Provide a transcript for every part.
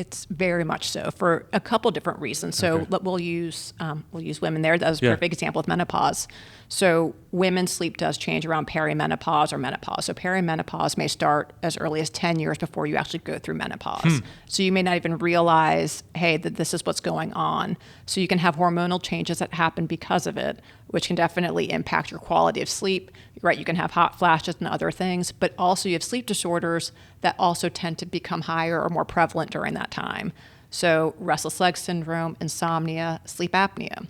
It's very much so for a couple different reasons. So Okay. we'll use women there. That was a Yeah. perfect example with menopause. So women's sleep does change around perimenopause or menopause. So perimenopause may start as early as 10 years before you actually go through menopause. So you may not even realize, hey, that this is what's going on. So you can have hormonal changes that happen because of it, which can definitely impact your quality of sleep. Right, you can have hot flashes and other things, but also you have sleep disorders that also tend to become higher or more prevalent during that time. So restless leg syndrome, insomnia, sleep apnea.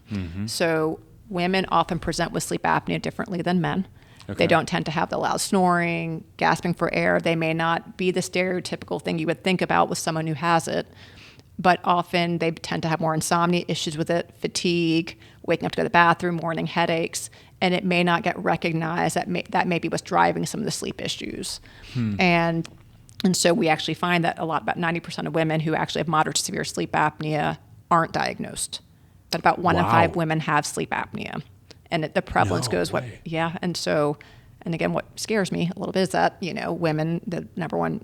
So women often present with sleep apnea differently than men. Okay. They don't tend to have the loud snoring, gasping for air. They may not be the stereotypical thing you would think about with someone who has it, but often they tend to have more insomnia issues with it, fatigue, waking up to go to the bathroom, morning headaches, and it may not get recognized that may be what's driving some of the sleep issues. And so we actually find that about 90% of women who actually have moderate to severe sleep apnea aren't diagnosed. But about 1 in Wow. 5 women have sleep apnea. And the prevalence No goes way. and again, what scares me a little bit is that, women, the number one,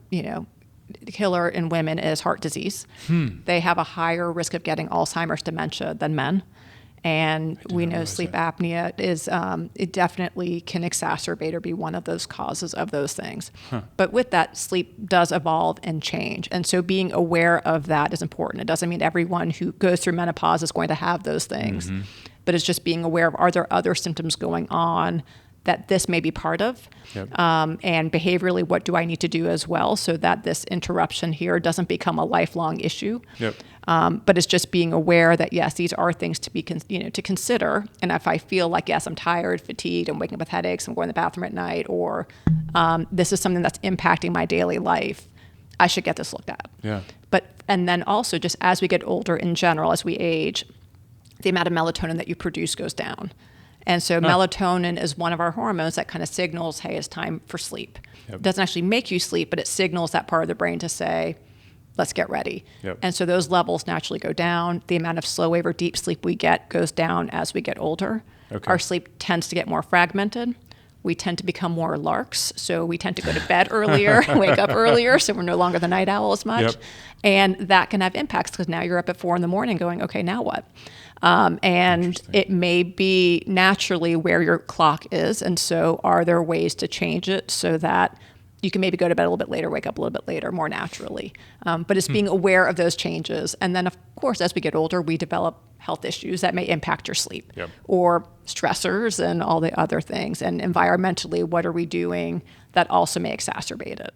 killer in women is heart disease. They have a higher risk of getting Alzheimer's dementia than men. And we know realize sleep that. apnea is, it definitely can exacerbate or be one of those causes of those things. But with that, sleep does evolve and change. And so being aware of that is important. It doesn't mean everyone who goes through menopause is going to have those things, but it's just being aware of, are there other symptoms going on that this may be part of? Yep. And behaviorally, what do I need to do as well so that this interruption here doesn't become a lifelong issue? Yep. But it's just being aware that, yes, these are things to be, to consider. And if I feel like, yes, I'm tired, fatigued, I'm waking up with headaches, I'm going to the bathroom at night, or this is something that's impacting my daily life, I should get this looked at. Yeah. And then also just as we get older in general, as we age, the amount of melatonin that you produce goes down. And so melatonin is one of our hormones that kind of signals, hey, it's time for sleep. Yep. It doesn't actually make you sleep, but it signals that part of the brain to say, let's get ready. Yep. And so those levels naturally go down. The amount of slow wave or deep sleep we get goes down as we get older. Okay. Our sleep tends to get more fragmented. We tend to become more larks. So we tend to go to bed earlier, wake up earlier, so we're no longer the night owl as much. Yep. And that can have impacts because now you're up at 4 a.m. going, okay, now what? And Interesting. it may be naturally where your clock is. And so are there ways to change it so that you can maybe go to bed a little bit later, wake up a little bit later, more naturally. But it's being aware of those changes. And then, of course, as we get older, we develop health issues that may impact your sleep Yep. or stressors and all the other things. And environmentally, what are we doing that also may exacerbate it?